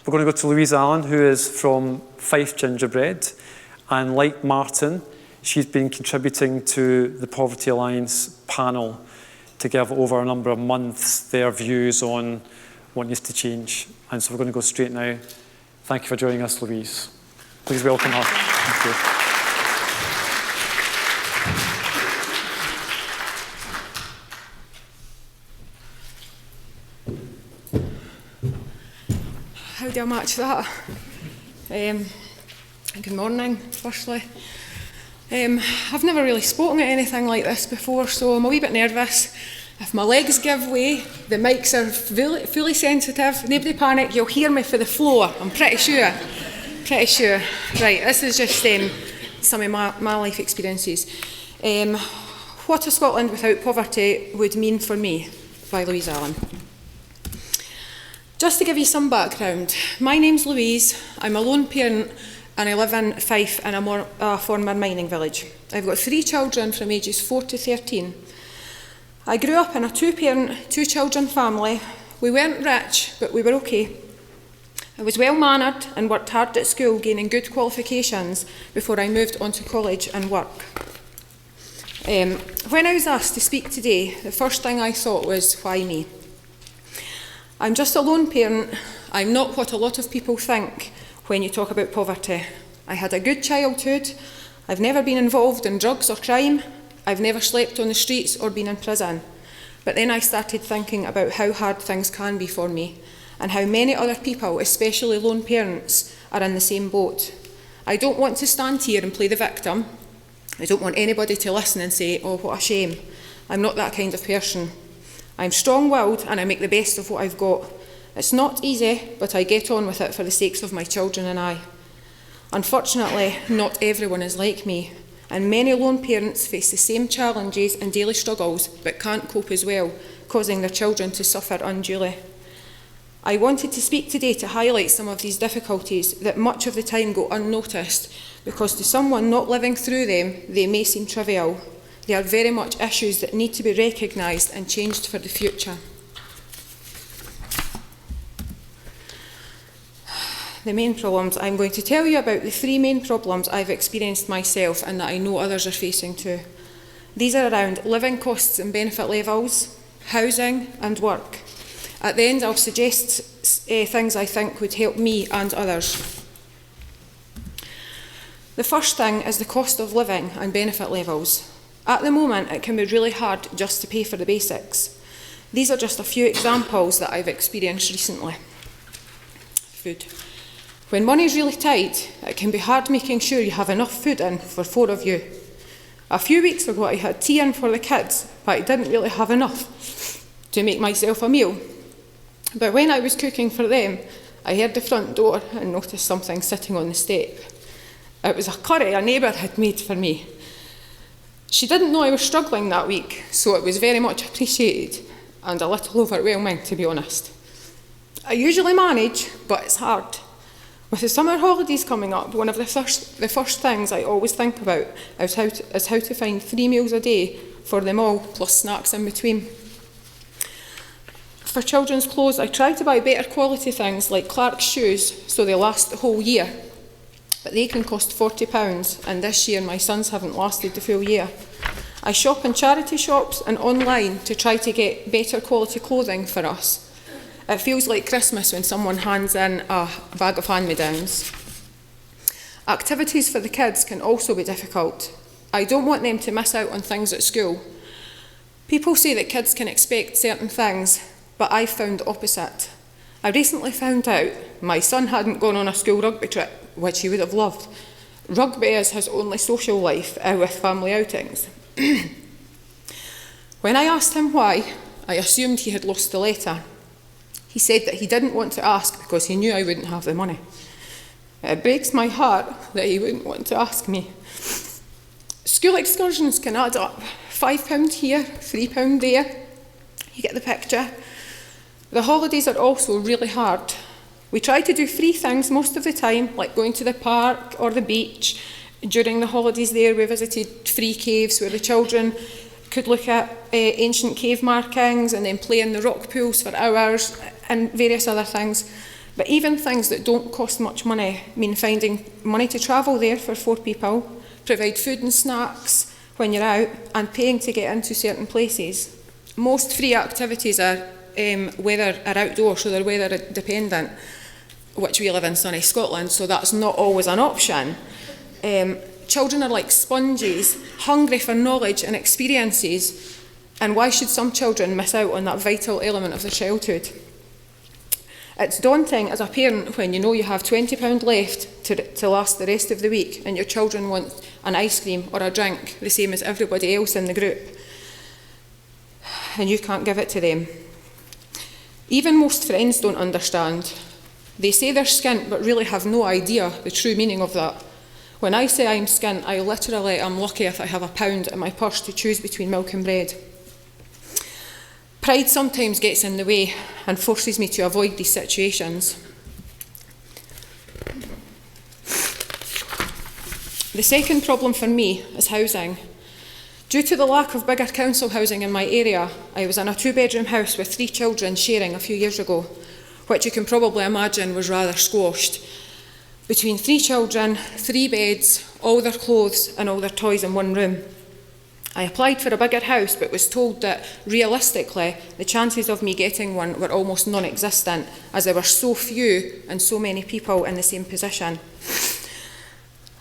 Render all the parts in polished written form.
We're going to go to Louise Allan, who is from Fife Gingerbread, and like Martin, she's been contributing to the Poverty Alliance panel to give over a number of months their views on what needs to change. And so we're going to go straight now. Thank you for joining us, Louise. Please welcome her. Thank you. How do I match that? Good morning, firstly. I've never really spoken at anything like this before, so I'm a wee bit nervous. If my legs give way, the mics are fully sensitive. Nobody panic, you'll hear me for the floor, I'm pretty sure. Right, this is just some of my life experiences. What a Scotland without poverty would mean for me, by Louise Allan. Just to give you some background, my name's Louise, I'm a lone parent and I live in Fife in a former mining village. I've got 3 children from ages 4 to 13. I grew up in a 2-parent, 2-children family. We weren't rich, but we were okay. I was well-mannered and worked hard at school, gaining good qualifications before I moved on to college and work. When I was asked to speak today, the first thing I thought was, why me? I'm just a lone parent. I'm not what a lot of people think when you talk about poverty. I had a good childhood. I've never been involved in drugs or crime. I've never slept on the streets or been in prison. But then I started thinking about how hard things can be for me and how many other people, especially lone parents, are in the same boat. I don't want to stand here and play the victim. I don't want anybody to listen and say, oh, what a shame. I'm not that kind of person. I'm strong-willed and I make the best of what I've got. It's not easy, but I get on with it for the sakes of my children and I. Unfortunately, not everyone is like me, and many lone parents face the same challenges and daily struggles, but can't cope as well, causing their children to suffer unduly. I wanted to speak today to highlight some of these difficulties that much of the time go unnoticed, because to someone not living through them, they may seem trivial. They are very much issues that need to be recognised and changed for the future. The main problems. I'm going to tell you about the 3 main problems I've experienced myself and that I know others are facing too. These are around living costs and benefit levels, housing and work. At the end, I'll suggest things I think would help me and others. The first thing is the cost of living and benefit levels. At the moment, it can be really hard just to pay for the basics. These are just a few examples that I've experienced recently. Food. When money's really tight, it can be hard making sure you have enough food in for 4 of you. A few weeks ago, I had tea in for the kids, but I didn't really have enough to make myself a meal. But when I was cooking for them, I heard the front door and noticed something sitting on the step. It was a curry a neighbour had made for me. She didn't know I was struggling that week, so it was very much appreciated and a little overwhelming, to be honest. I usually manage, but it's hard. With the summer holidays coming up, one of the first things I always think about is how to find 3 meals a day for them all, plus snacks in between. For children's clothes, I try to buy better quality things like Clark's shoes so they last the whole year. But they can cost £40, and this year my sons haven't lasted the full year. I shop in charity shops and online to try to get better quality clothing for us. It feels like Christmas when someone hands in a bag of hand-me-downs. Activities for the kids can also be difficult. I don't want them to miss out on things at school. People say that kids can expect certain things, but I've found the opposite. I recently found out my son hadn't gone on a school rugby trip, which he would have loved. Rugby is his only social life with family outings. When I asked him why, I assumed he had lost the letter. He said that he didn't want to ask because he knew I wouldn't have the money. It breaks my heart that he wouldn't want to ask me. School excursions can add up. £5 here, £3 there. You get the picture. The holidays are also really hard. We try to do free things most of the time, like going to the park or the beach. During the holidays there, we visited free caves where the children could look at ancient cave markings and then play in the rock pools for hours and various other things. But even things that don't cost much money mean finding money to travel there for 4 people, provide food and snacks when you're out, and paying to get into certain places. Most free activities are outdoors, so they're weather dependent, which we live in sunny Scotland, so that's not always an option. Children are like sponges, hungry for knowledge and experiences, and why should some children miss out on that vital element of their childhood? It's daunting as a parent when you know you have £20 left to last the rest of the week and your children want an ice cream or a drink, the same as everybody else in the group, and you can't give it to them. Even most friends don't understand. They say they're skint but really have no idea the true meaning of that. When I say I'm skint, I literally am lucky if I have £1 in my purse to choose between milk and bread. Pride sometimes gets in the way and forces me to avoid these situations. The second problem for me is housing. Due to the lack of bigger council housing in my area, I was in a 2-bedroom house with 3 children sharing a few years ago, which you can probably imagine was rather squashed. Between 3 children, 3 beds, all their clothes and all their toys in one room. I applied for a bigger house but was told that realistically the chances of me getting one were almost non-existent, as there were so few and so many people in the same position.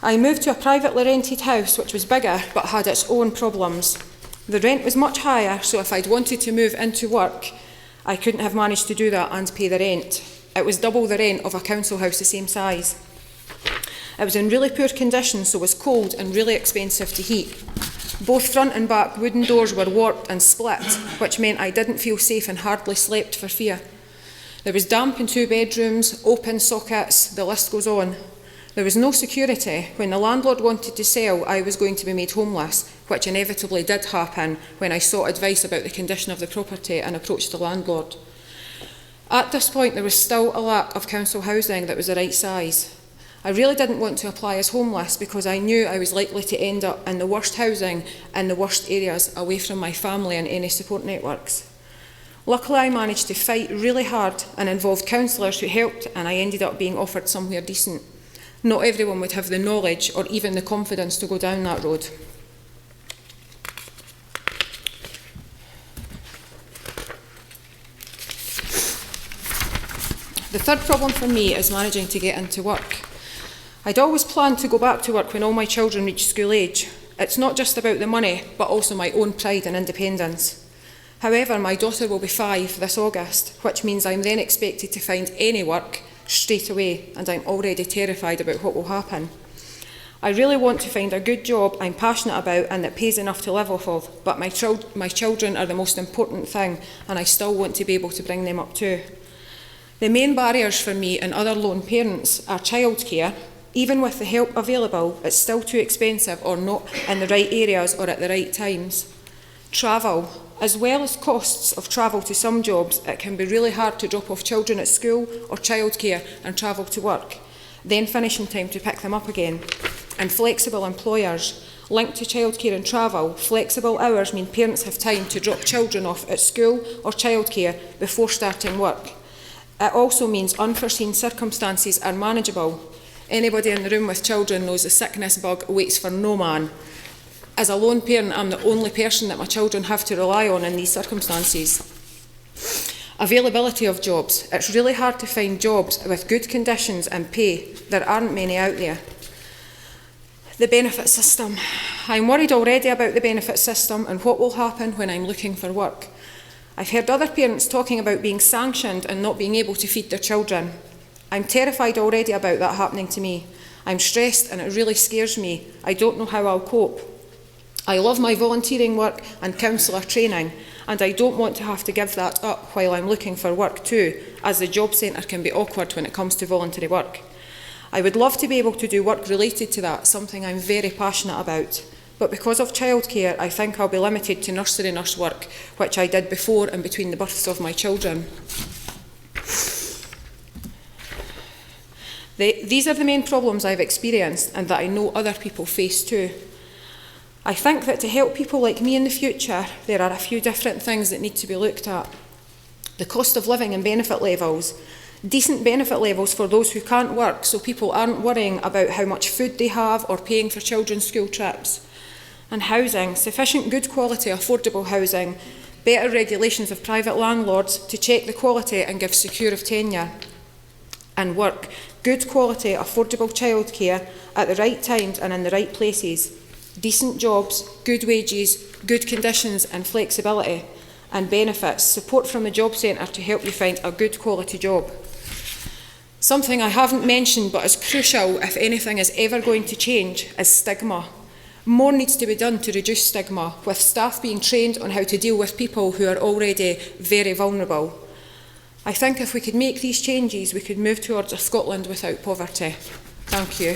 I moved to a privately rented house which was bigger but had its own problems. The rent was much higher, so if I'd wanted to move into work I couldn't have managed to do that and pay the rent. It was double the rent of a council house the same size. It was in really poor condition, so was cold and really expensive to heat. Both front and back wooden doors were warped and split, which meant I didn't feel safe and hardly slept for fear. There was damp in 2 bedrooms, open sockets, the list goes on. There was no security. When the landlord wanted to sell, I was going to be made homeless, which inevitably did happen when I sought advice about the condition of the property and approached the landlord. At this point, there was still a lack of council housing that was the right size. I really didn't want to apply as homeless because I knew I was likely to end up in the worst housing in the worst areas, away from my family and any support networks. Luckily, I managed to fight really hard and involved counsellors who helped, and I ended up being offered somewhere decent. Not everyone would have the knowledge or even the confidence to go down that road. The third problem for me is managing to get into work. I'd always planned to go back to work when all my children reached school age. It's not just about the money, but also my own pride and independence. However, my daughter will be 5 this August, which means I'm then expected to find any work straight away, and I'm already terrified about what will happen. I really want to find a good job I'm passionate about and that pays enough to live off of, but my children are the most important thing, and I still want to be able to bring them up too. The main barriers for me and other lone parents are childcare. Even with the help available, it's still too expensive or not in the right areas or at the right times. Travel. As well as costs of travel to some jobs, it can be really hard to drop off children at school or childcare and travel to work, then finishing time to pick them up again. And flexible employers. Linked to childcare and travel, flexible hours mean parents have time to drop children off at school or childcare before starting work. It also means unforeseen circumstances are manageable. Anybody in the room with children knows the sickness bug waits for no man. As a lone parent, I'm the only person that my children have to rely on in these circumstances. Availability of jobs. It's really hard to find jobs with good conditions and pay. There aren't many out there. The benefit system. I'm worried already about the benefit system and what will happen when I'm looking for work. I've heard other parents talking about being sanctioned and not being able to feed their children. I'm terrified already about that happening to me. I'm stressed and it really scares me. I don't know how I'll cope. I love my volunteering work and counsellor training, and I don't want to have to give that up while I'm looking for work too, as the job centre can be awkward when it comes to voluntary work. I would love to be able to do work related to that, something I'm very passionate about. But because of childcare, I think I'll be limited to nursery nurse work, which I did before and between the births of my children. These are the main problems I've experienced and that I know other people face too. I think that to help people like me in the future, there are a few different things that need to be looked at. The cost of living and benefit levels. Decent benefit levels for those who can't work, so people aren't worrying about how much food they have or paying for children's school trips. And housing, sufficient good quality affordable housing, better regulations of private landlords to check the quality and give secure of tenure. And work, good quality affordable childcare at the right times and in the right places. Decent jobs, good wages, good conditions and flexibility. And benefits, support from the job centre to help you find a good quality job. Something I haven't mentioned but is crucial if anything is ever going to change is stigma. More needs to be done to reduce stigma, with staff being trained on how to deal with people who are already very vulnerable. I think if we could make these changes, we could move towards a Scotland without poverty. Thank you.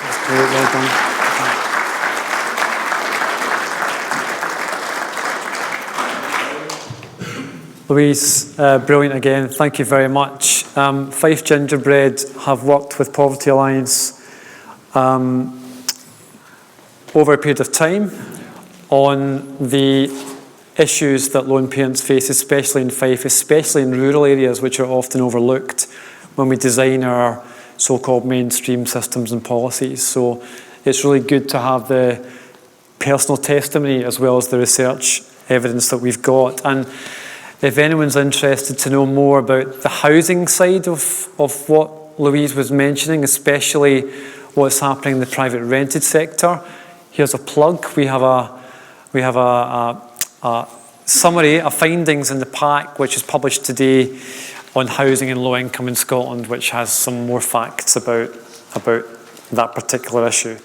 That's great, well done. Louise, brilliant again. Thank you very much. Fife Gingerbread have worked with Poverty Alliance over a period of time on the issues that lone parents face, especially in Fife, especially in rural areas which are often overlooked when we design our so-called mainstream systems and policies. So it's really good to have the personal testimony as well as the research evidence that we've got. And if anyone's interested to know more about the housing side of what Louise was mentioning, especially what's happening in the private rented sector, here's a plug. We have a summary of findings in the pack which is published today on housing and low income in Scotland, which has some more facts about that particular issue.